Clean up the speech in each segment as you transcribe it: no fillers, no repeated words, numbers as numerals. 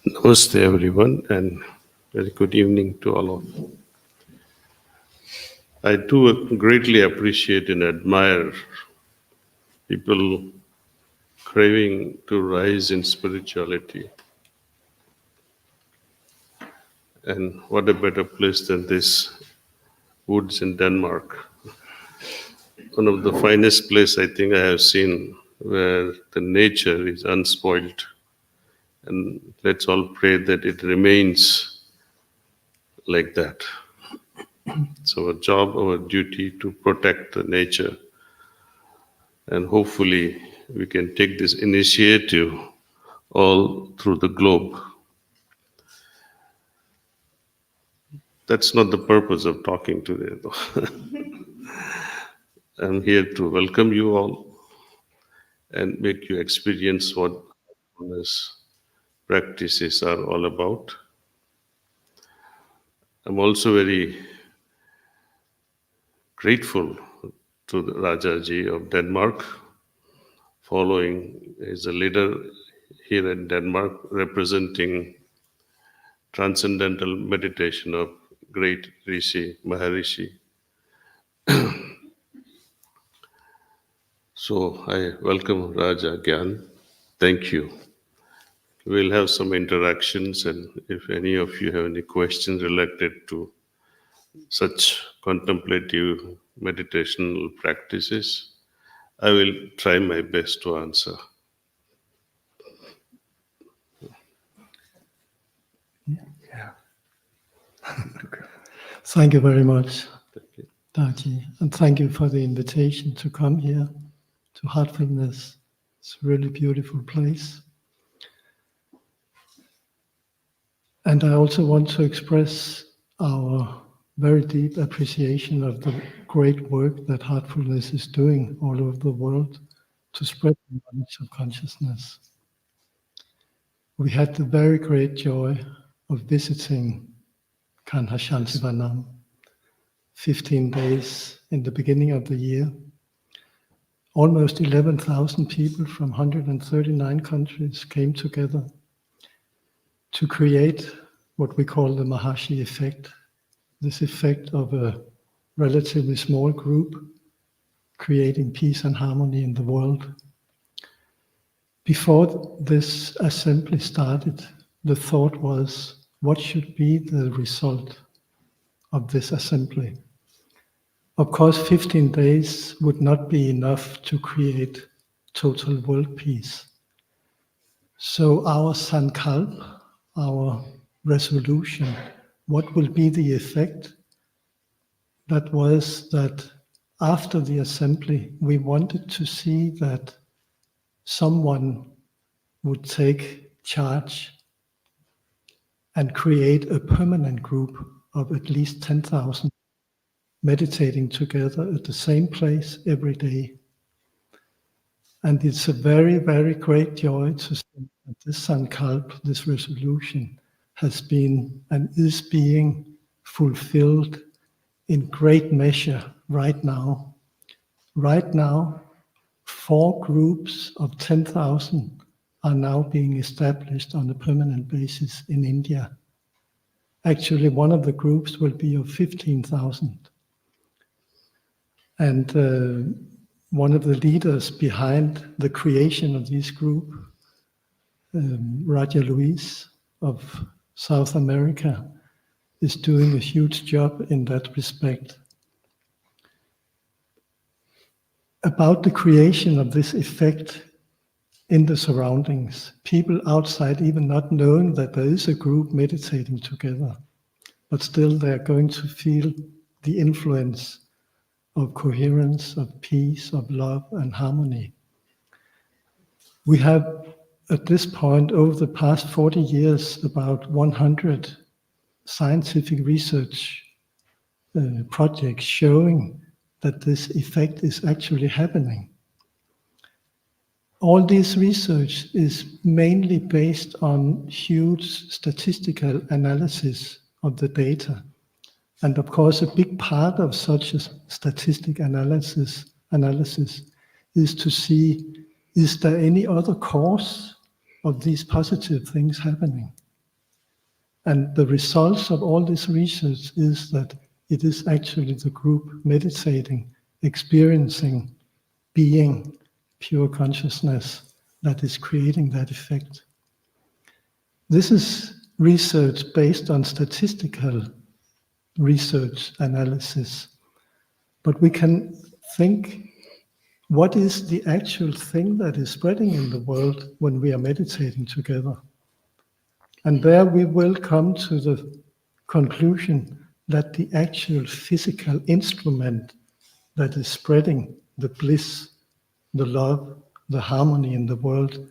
Namaste everyone, and very good evening to all of you. I do greatly appreciate and admire people craving to rise in spirituality. And what a better place than this woods in Denmark. One of the finest places I think I have seen where the nature is unspoiled. And let's all pray that it remains like that. It's our job, our duty to protect the nature. And hopefully we can take this initiative all through the globe. That's not the purpose of talking today, though. I'm here to welcome you all and make you experience what mindfulness practices are all about. I'm also very grateful to the Rajaji of Denmark, following as a leader here in Denmark, representing transcendental meditation of great Rishi, Maharishi. So I welcome Raja Gyan. Thank you. We'll have some interactions, and if any of you have any questions related to such contemplative meditational practices, I will try my best to answer. Yeah. Thank you very much, Daaji, and thank you for the invitation to come here to Heartfulness. It's a really beautiful place. And I also want to express our very deep appreciation of the great work that Heartfulness is doing all over the world to spread the knowledge of consciousness. We had the very great joy of visiting Kanha, Shanti, Vanam, 15 days in the beginning of the year. Almost 11,000 people from 139 countries came together to create what we call the Maharishi effect, this effect of a relatively small group creating peace and harmony in the world. Before this assembly started, the thought was, what should be the result of this assembly? Of course, 15 days would not be enough to create total world peace. So our sankalp, our resolution, what will be the effect? That was that after the assembly, we wanted to see that someone would take charge and create a permanent group of at least 10,000 meditating together at the same place every day. And it's a very, very great joy to see that this sankalp, this resolution, has been and is being fulfilled in great measure right now. Right now, 4 groups of 10,000 are now being established on a permanent basis in India. Actually, one of the groups will be of 15,000. And one of the leaders behind the creation of this group, Raja Luis of South America, is doing a huge job in that respect. About the creation of this effect in the surroundings, people outside even not knowing that there is a group meditating together, but still they're going to feel the influence of coherence, of peace, of love and harmony. We have at this point, over the past 40 years, about 100 scientific research projects showing that this effect is actually happening. All this research is mainly based on huge statistical analysis of the data. And of course, a big part of such a statistic analysis is to see, is there any other cause of these positive things happening? And the results of all this research is that it is actually the group meditating, experiencing, being pure consciousness that is creating that effect. This is research based on statistical research analysis, but we can think, what is the actual thing that is spreading in the world when we are meditating together? And there we will come to the conclusion that the actual physical instrument that is spreading the bliss, the love, the harmony in the world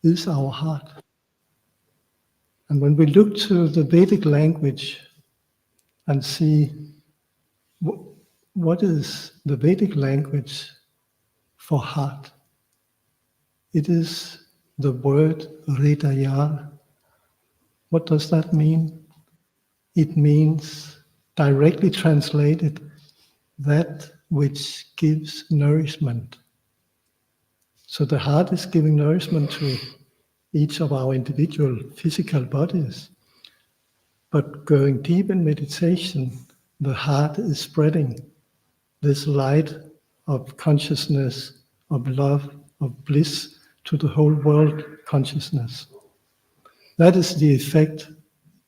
is our heart. And when we look to the Vedic language and see what is the Vedic language for heart, it is the word Hridaya. What does that mean? It means, directly translated, that which gives nourishment. So the heart is giving nourishment to each of our individual physical bodies. But going deep in meditation, the heart is spreading this light of consciousness, of love, of bliss to the whole world consciousness. That is the effect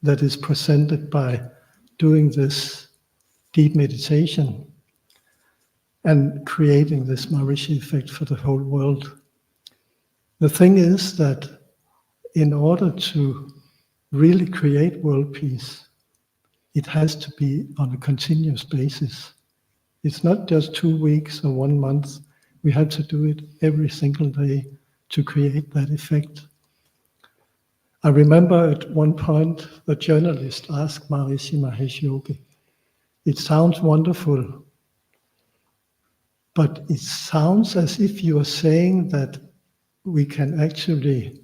that is presented by doing this deep meditation and creating this Maharishi effect for the whole world. The thing is that in order to really create world peace, it has to be on a continuous basis. It's not just 2 weeks or 1 month. We have to do it every single day to create that effect. I remember at one point a journalist asked Maharishi Mahesh Yogi, "It sounds wonderful, but it sounds as if you are saying that we can actually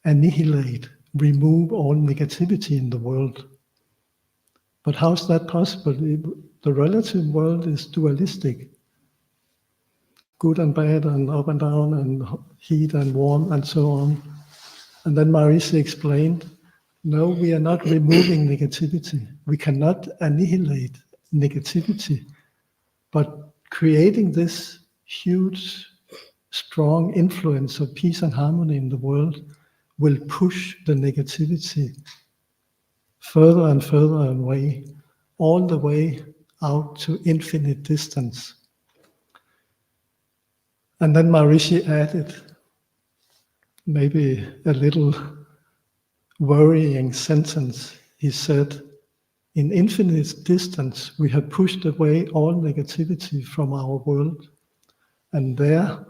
annihilate, remove all negativity in the world. But how's that possible? The relative world is dualistic. Good and bad and up and down and heat and warm and so on." And then Maharishi explained, no, we are not removing negativity. We cannot annihilate negativity, but creating this huge, strong influence of peace and harmony in the world will push the negativity further and further away, all the way out to infinite distance. And then Maharishi added maybe a little worrying sentence. He said, in infinite distance, we have pushed away all negativity from our world, and there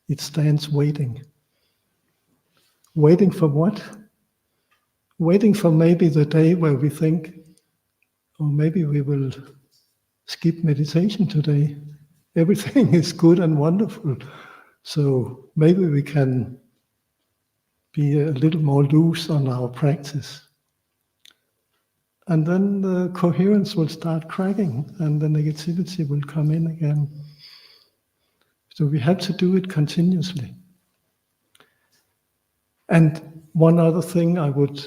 it stands waiting. Waiting for what? Waiting for maybe the day where we think, oh, maybe we will skip meditation today. Everything is good and wonderful. So maybe we can be a little more loose on our practice. And then the coherence will start cracking and the negativity will come in again. So we have to do it continuously. And one other thing I would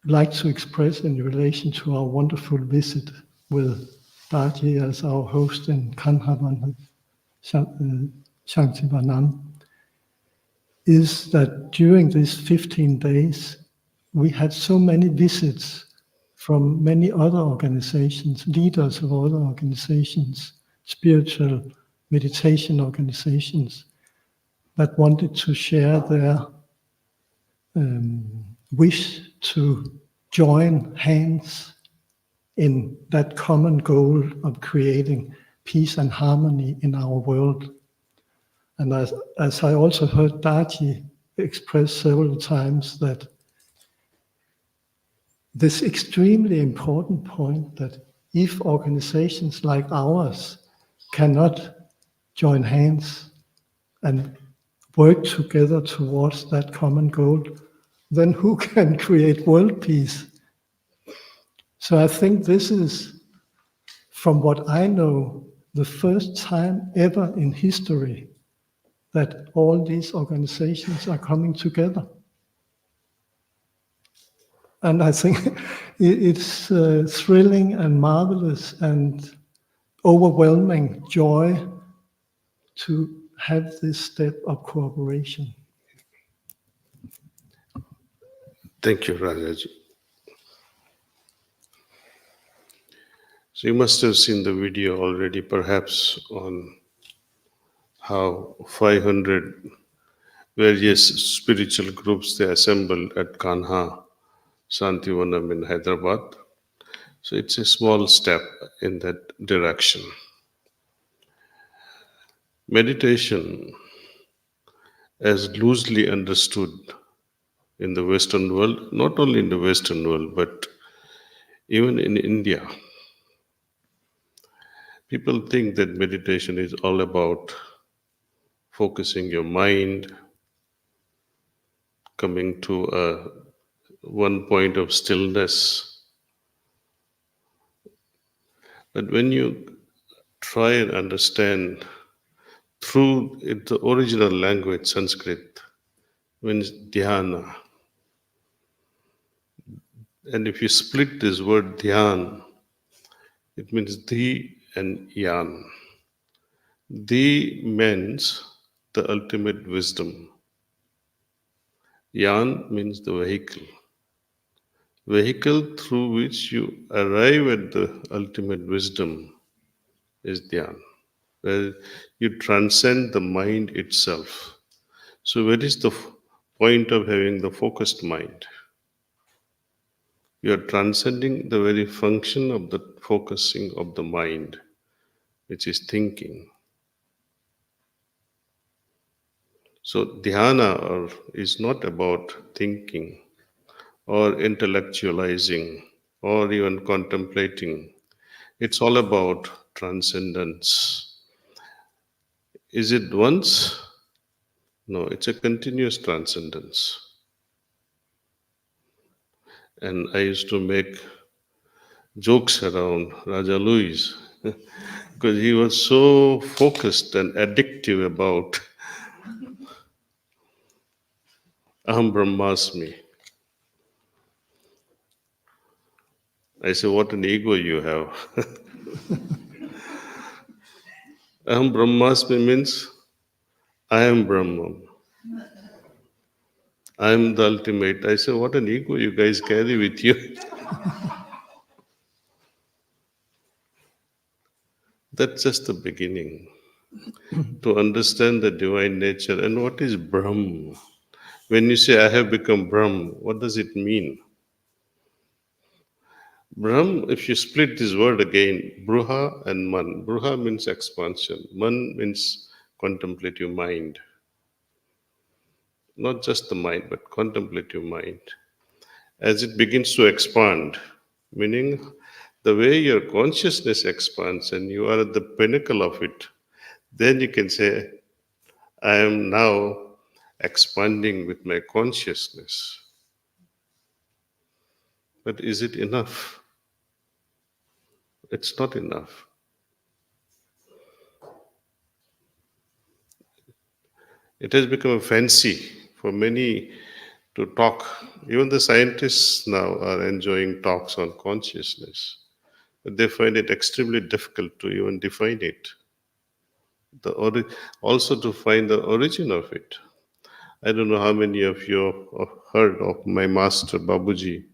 like to express in relation to our wonderful visit with Daaji as our host in Kanha, Shanti, Vanam, is that during these 15 days, we had so many visits from many other organizations, leaders of other organizations, spiritual meditation organizations, that wanted to share their wish to join hands in that common goal of creating peace and harmony in our world. And as I also heard Daaji express several times, that this extremely important point that if organizations like ours cannot join hands and work together towards that common goal, then who can create world peace? So I think this is, from what I know, the first time ever in history that all these organizations are coming together. And I think it's thrilling and marvelous and overwhelming joy to have this step of cooperation. Thank you, Rajaji. So you must have seen the video already, perhaps, on how 500 various spiritual groups they assembled at Kanha, Shanti Vanam in Hyderabad. So it's a small step in that direction. Meditation, as loosely understood in the Western world, not only in the Western world, but even in India, people think that meditation is all about focusing your mind, coming to a one point of stillness. But when you try and understand through the original language, Sanskrit, means dhyana. And if you split this word dhyan, it means the and yan. The means the ultimate wisdom. Yan means the vehicle. Vehicle through which you arrive at the ultimate wisdom is dhyan, where you transcend the mind itself. So, where is the point of having the focused mind? You are transcending the very function of the focusing of the mind, which is thinking. So, dhyana is not about thinking or intellectualizing or even contemplating. It's all about transcendence. Is it once? No, it's a continuous transcendence. And I used to make jokes around Raja Louis because he was so focused and addictive about Aham Brahmasmi. I say, what an ego you have. Aham Brahmasmi means I am Brahman. I am the ultimate. I say, what an ego you guys carry with you. That's just the beginning. To understand the divine nature and what is Brahm. When you say, I have become Brahm, what does it mean? Brahm, if you split this word again, Bruha and Man. Bruha means expansion, Man means contemplative mind. Not just the mind, but contemplative mind. As it begins to expand, meaning the way your consciousness expands and you are at the pinnacle of it, then you can say, I am now expanding with my consciousness. But is it enough? It's not enough. It has become a fancy for many to talk. Even the scientists now are enjoying talks on consciousness. But they find it extremely difficult to even define it. Also to find the origin of it. I don't know how many of you have heard of my master Babuji.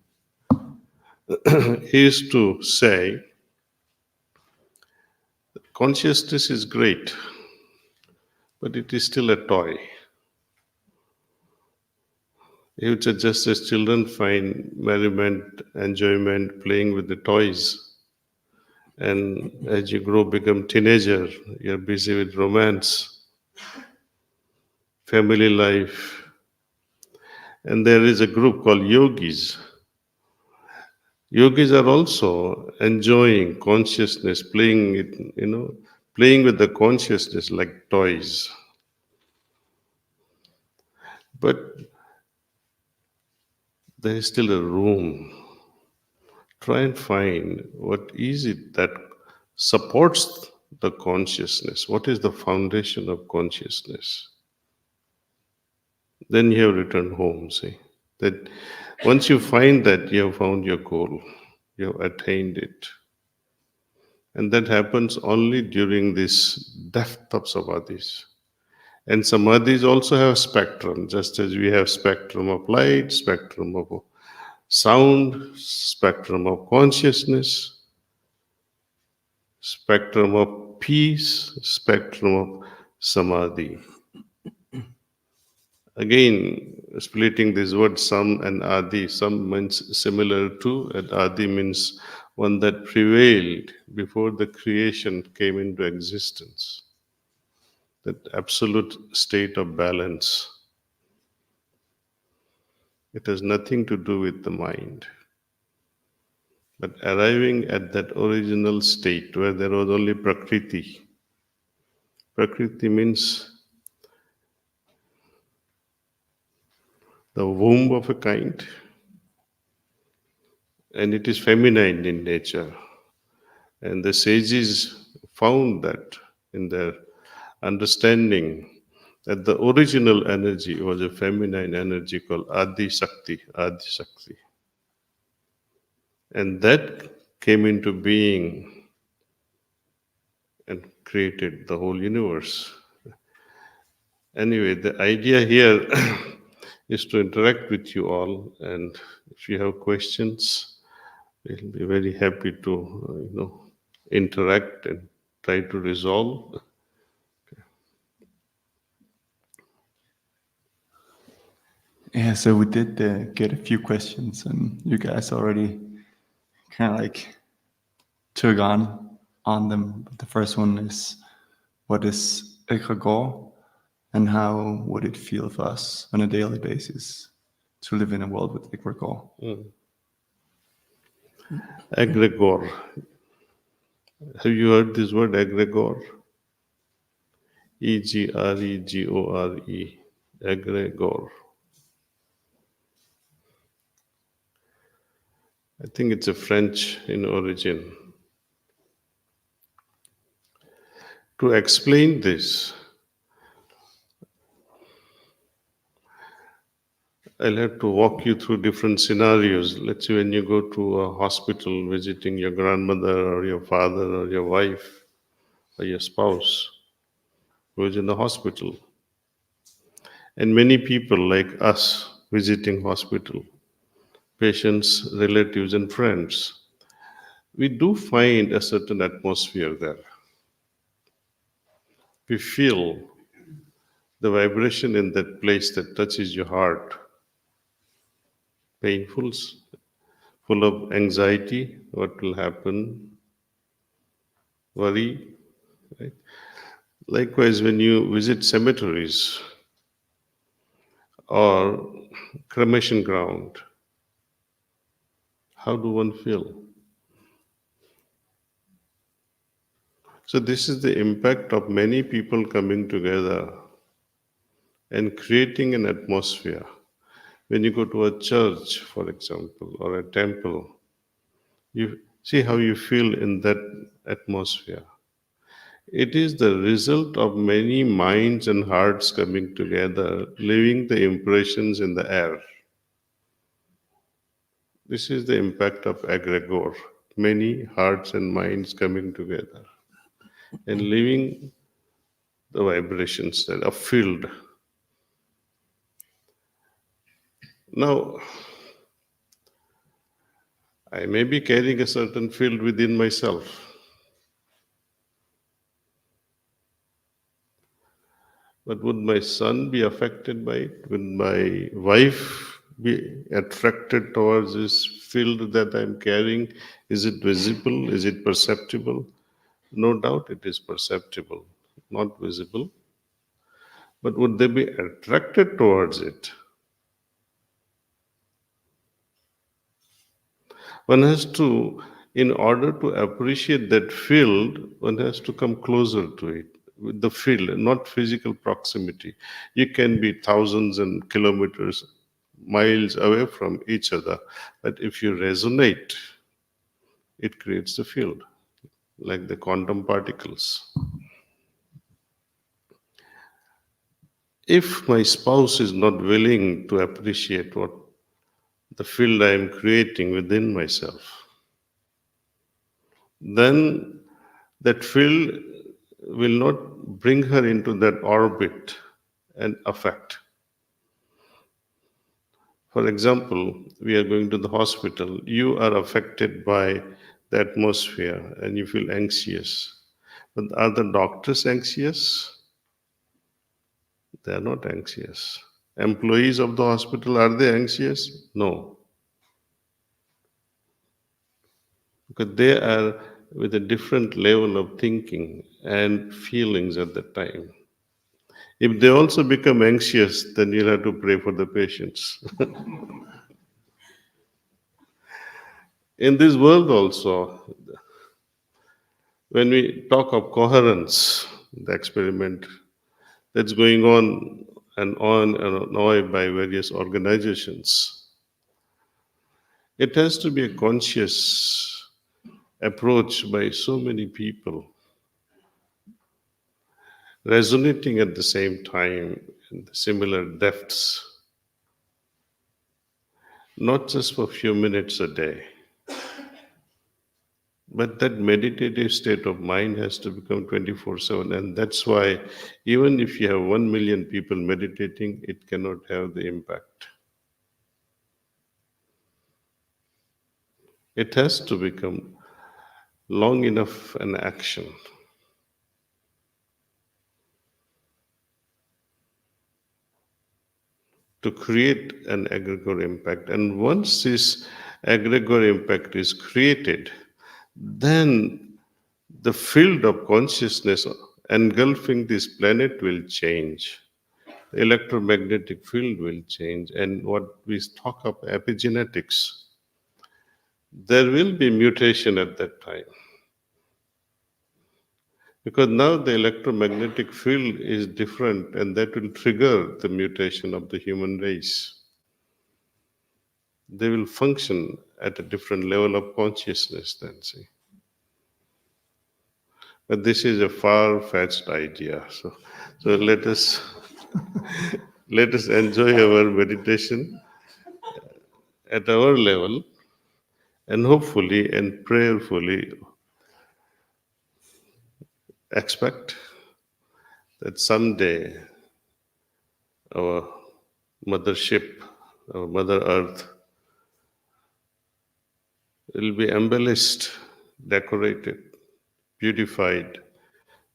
He used to say, consciousness is great, but it is still a toy. He would suggest as children find merriment, enjoyment, playing with the toys. And as you grow, become teenager, you're busy with romance, family life. And there is a group called yogis. Yogis are also enjoying consciousness, playing it, playing with the consciousness like toys. But there is still a room. Try and find what is it that supports the consciousness. What is the foundation of consciousness? Then you have returned home, see. That once you find that, you have found your goal, you have attained it. And that happens only during this depth of samadhis. And samadhis also have spectrum, just as we have spectrum of light, spectrum of sound, spectrum of consciousness, spectrum of peace, spectrum of samadhi. Again, splitting this word sam and adi, sam means similar to, and adi means one that prevailed before the creation came into existence. That absolute state of balance. It has nothing to do with the mind. But arriving at that original state where there was only prakriti. Prakriti means the womb of a kind, and it is feminine in nature. And the sages found that in their understanding that the original energy was a feminine energy called Adi Shakti, Adi Shakti. And that came into being and created the whole universe. Anyway, the idea here is to interact with you all, and if you have questions, we'll be very happy to, interact and try to resolve. Yeah, so we did get a few questions, and you guys already kind of like took on them. But the first one is, what is egregore, and how would it feel for us on a daily basis to live in a world with egregore? Egregore. Have you heard this word, egregore? Egregore. Egregore. I think it's a French in origin. To explain this, I'll have to walk you through different scenarios. Let's say when you go to a hospital visiting your grandmother or your father or your wife or your spouse who is in the hospital. And many people like us visiting hospital, patients, relatives and friends, we do find a certain atmosphere there. We feel the vibration in that place that touches your heart. Painful, full of anxiety, what will happen, worry. Right? Likewise, when you visit cemeteries or cremation ground, how do one feel? So this is the impact of many people coming together and creating an atmosphere. When you go to a church, for example, or a temple, you see how you feel in that atmosphere. It is the result of many minds and hearts coming together, leaving the impressions in the air. This is the impact of egregore, many hearts and minds coming together and leaving the vibrations that are filled. Now, I may be carrying a certain field within myself. But would my son be affected by it? Would my wife be attracted towards this field that I'm carrying? Is it visible? Is it perceptible? No doubt it is perceptible, not visible. But would they be attracted towards it? One has to, in order to appreciate that field, one has to come closer to it, with the field, not physical proximity. You can be thousands and kilometers, miles away from each other, but if you resonate, it creates the field, like the quantum particles. If my spouse is not willing to appreciate what the field I am creating within myself, then that field will not bring her into that orbit and affect. For example, we are going to the hospital, you are affected by the atmosphere and you feel anxious. But are the doctors anxious? They are not anxious. Employees of the hospital, are they anxious? No, because they are with a different level of thinking and feelings at that time. If they also become anxious, then you'll have to pray for the patients. In this world also, when we talk of coherence, the experiment that's going on by various organizations, it has to be a conscious approach by so many people, resonating at the same time in the similar depths, not just for a few minutes a day. But that meditative state of mind has to become 24/7. And that's why, even if you have 1 million people meditating, it cannot have the impact. It has to become long enough an action to create an egregore impact. And once this egregore impact is created, then the field of consciousness engulfing this planet will change. The electromagnetic field will change. And what we talk of epigenetics, there will be mutation at that time. Because now the electromagnetic field is different, and that will trigger the mutation of the human race. They will function at a different level of consciousness then, see. But this is a far-fetched idea. So let us enjoy our meditation at our level, and hopefully and prayerfully expect that someday our mothership, our Mother Earth, will be embellished, decorated, beautified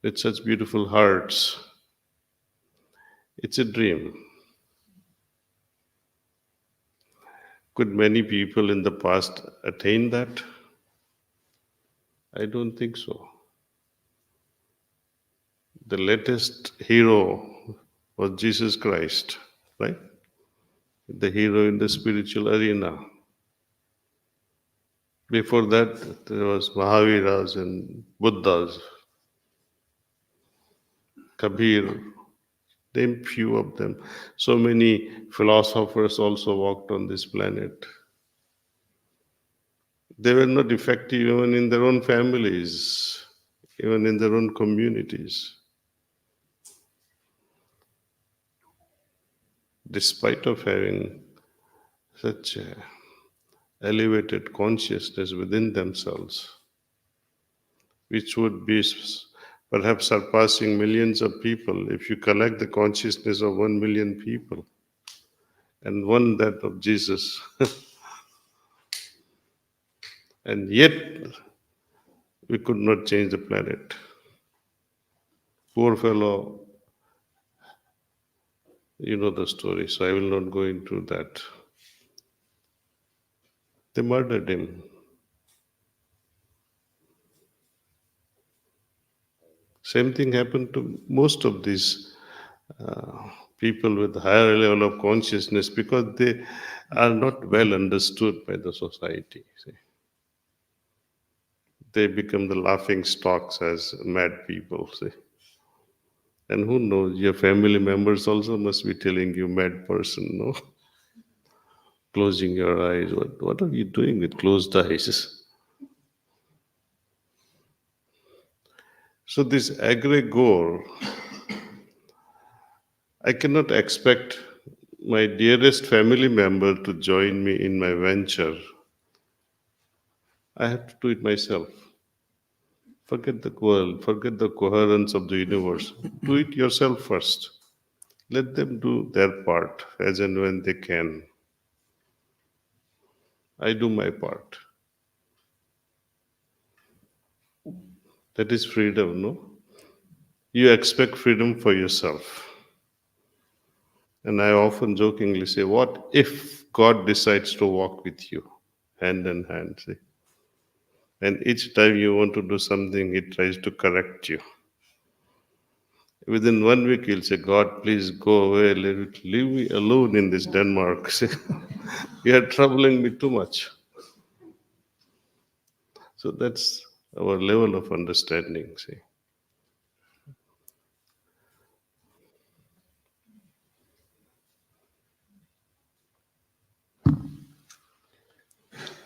with such beautiful hearts. It's a dream. Could many people in the past attain that? I don't think so. The latest hero was Jesus Christ, right? The hero in the spiritual arena. Before that, there was Mahaviras and Buddhas, Kabir, name few of them. So many philosophers also walked on this planet. They were not effective even in their own families, even in their own communities. Despite of having such a elevated consciousness within themselves, which would be perhaps surpassing millions of people if you collect the consciousness of 1 million people and one that of Jesus. And yet, we could not change the planet. Poor fellow, you know the story, so I will not go into that. They murdered him. Same thing happened to most of these people with higher level of consciousness because they are not well understood by the society. See. They become the laughing stocks as mad people. See. And who knows, your family members also must be telling you, mad person, no? Closing your eyes. What are you doing with closed eyes? So this egregore, I cannot expect my dearest family member to join me in my venture, I have to do it myself. Forget the world, forget the coherence of the universe. Do it yourself first. Let them do their part as and when they can. I do my part. That is freedom, no? You expect freedom for yourself. And I often jokingly say, what if God decides to walk with you hand in hand? See? And each time you want to do something, He tries to correct you. Within 1 week, you'll say, God, please go away, leave me alone in this Denmark. See? You are troubling me too much. So that's our level of understanding. See?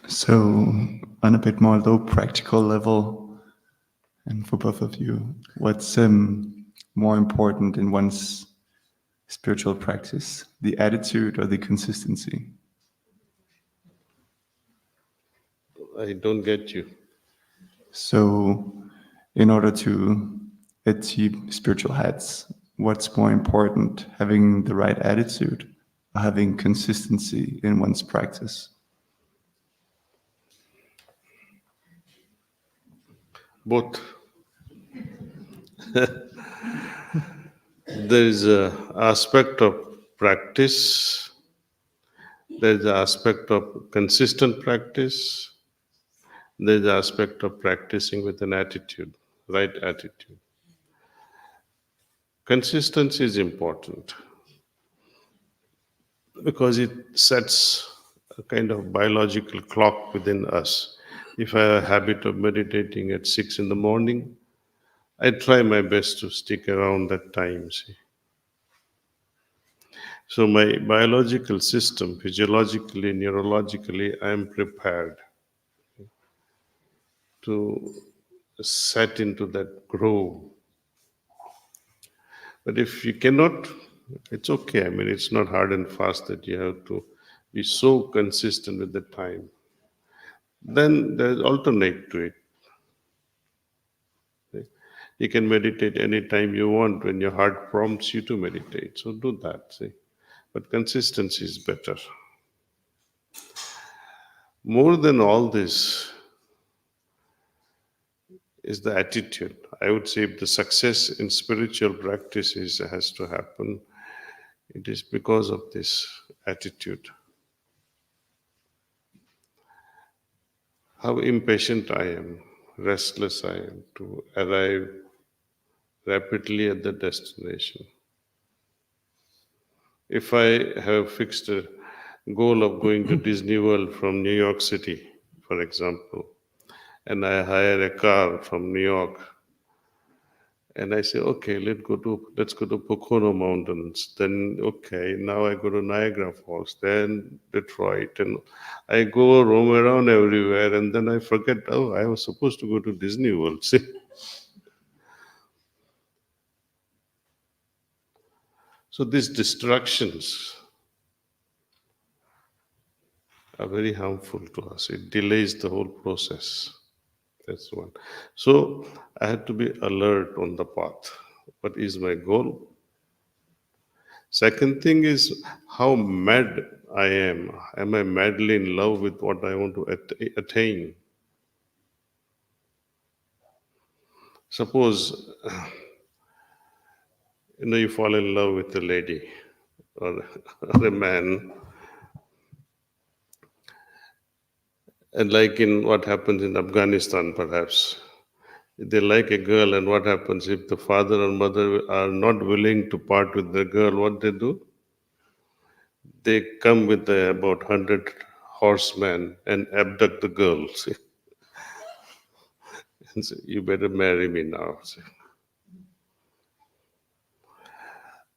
So, on a bit more low practical level, and for both of you, what's more important in one's spiritual practice, the attitude or the consistency? I don't get you. So, in order to achieve spiritual heights, what's more important, having the right attitude or having consistency in one's practice? Both. There is a aspect of practice, there is an aspect of consistent practice, there is an aspect of practicing with an attitude, right attitude. Consistency is important because it sets a kind of biological clock within us. If I have a habit of meditating at 6 in the morning, I try my best to stick around that time. See? So my biological system, physiologically, neurologically, I am prepared to set into that groove. But if you cannot, it's okay. I mean, it's not hard and fast that you have to be so consistent with the time. Then there's alternate to it. You can meditate anytime you want when your heart prompts you to meditate. So do that. See? But consistency is better. More than all this is the attitude. I would say if the success in spiritual practice has to happen, it is because of this attitude. How impatient I am, restless I am to arrive rapidly at the destination. If I have fixed a goal of going to Disney World from New York City, for example, and I hire a car from New York, and I say, okay, let's go to Pocono Mountains. Then, okay, now I go to Niagara Falls, then Detroit, and I go roam around everywhere, and then I forget, oh, I was supposed to go to Disney World. See? So these distractions are very harmful to us. It delays the whole process. That's one. So I had to be alert on the path. What is my goal? Second thing is how mad I am. Am I madly in love with what I want to attain? Suppose you fall in love with a lady or, or a man, and like in what happens in Afghanistan, perhaps they like a girl, and what happens if the father or mother are not willing to part with the girl? What they do? They come with about 100 horsemen and abduct the girl. See? And say, you better marry me now. See?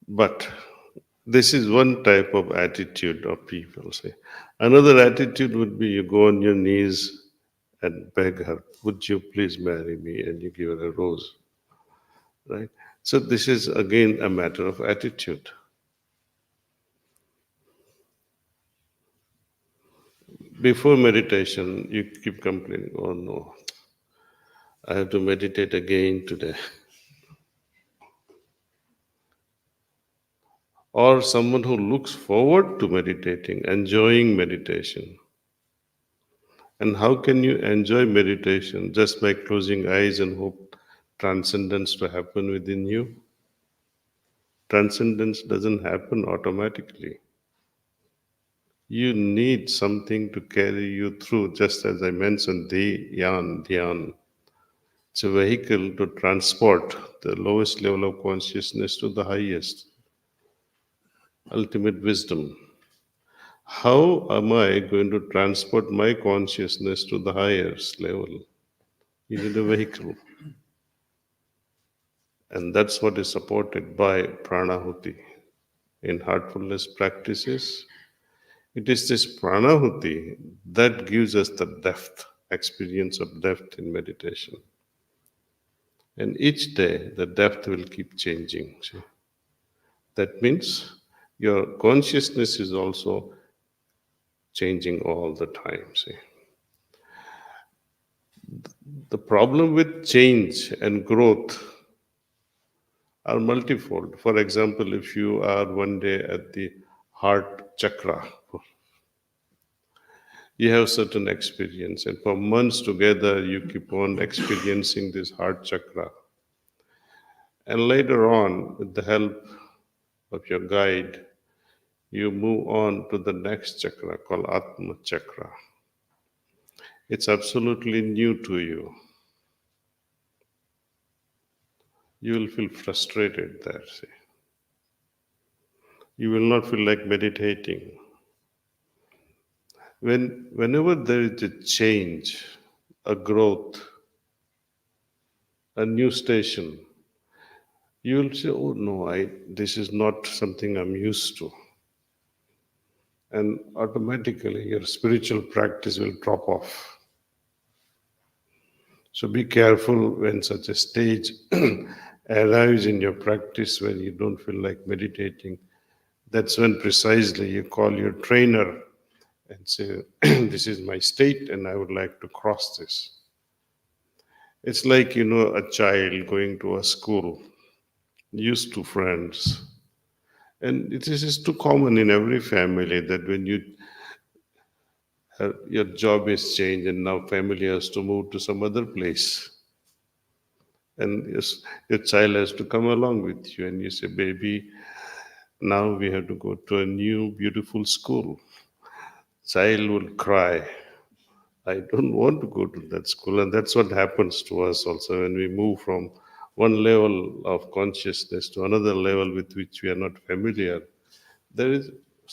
But this is one type of attitude of people. Say, another attitude would be you go on your knees and beg her, would you please marry me? And you give her a rose, right? So this is again a matter of attitude. Before meditation, you keep complaining, oh no, I have to meditate again today. Or someone who looks forward to meditating, enjoying meditation. And how can you enjoy meditation just by closing eyes and hope transcendence to happen within you? Transcendence doesn't happen automatically. You need something to carry you through, just as I mentioned, dhyan. It's a vehicle to transport the lowest level of consciousness to the highest, ultimate wisdom. How am I going to transport my consciousness to the highest level? You need a vehicle. And that's what is supported by pranahuti. In heartfulness practices, it is this pranahuti that gives us the depth, experience of depth in meditation. And each day, the depth will keep changing. See? That means your consciousness is also changing all the time. See? The problem with change and growth are multifold. For example, if you are one day at the heart chakra, you have certain experience, and for months together, you keep on experiencing this heart chakra. And later on, with the help of your guide, you move on to the next chakra called Atma chakra. It's absolutely new to you. You will feel frustrated there. See. You will not feel like meditating. Whenever there is a change, a growth, a new station, you will say, oh no, this is not something I'm used to. And automatically your spiritual practice will drop off. So be careful when such a stage arrives in your practice where you don't feel like meditating. That's when precisely you call your trainer and say, this is my state and I would like to cross this. It's like, a child going to a school, used to friends. And it is too common in every family that when your job is changed and now family has to move to some other place. And your child has to come along with you and you say, baby, now we have to go to a new beautiful school. Child will cry. I don't want to go to that school. And that's what happens to us also when we move from one level of consciousness to another level with which we are not familiar. There is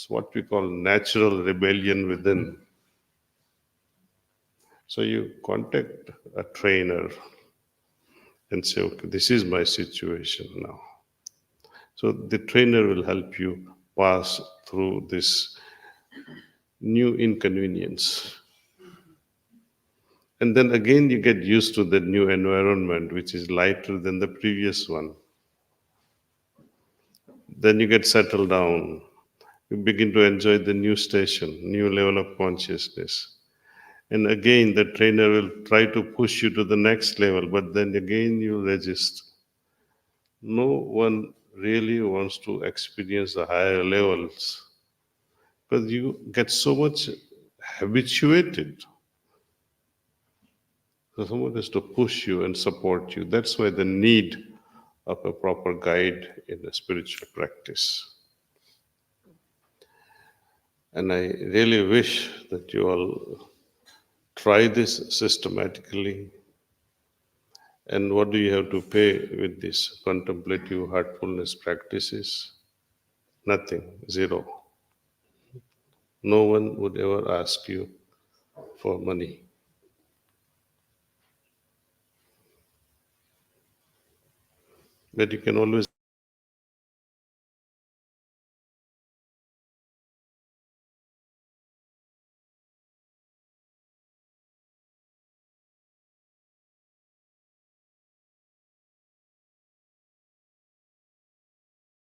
what we call natural rebellion within. So you contact a trainer and say, okay, this is my situation now. So the trainer will help you pass through this new inconvenience. And then again, you get used to the new environment, which is lighter than the previous one. Then you get settled down. You begin to enjoy the new station, new level of consciousness. And again, the trainer will try to push you to the next level, but then again, you resist. No one really wants to experience the higher levels because you get so much habituated. So someone has to push you and support you. That's why the need of a proper guide in a spiritual practice. And I really wish that you all try this systematically. And what do you have to pay with these contemplative heartfulness practices? Nothing, zero. No one would ever ask you for money. But you can always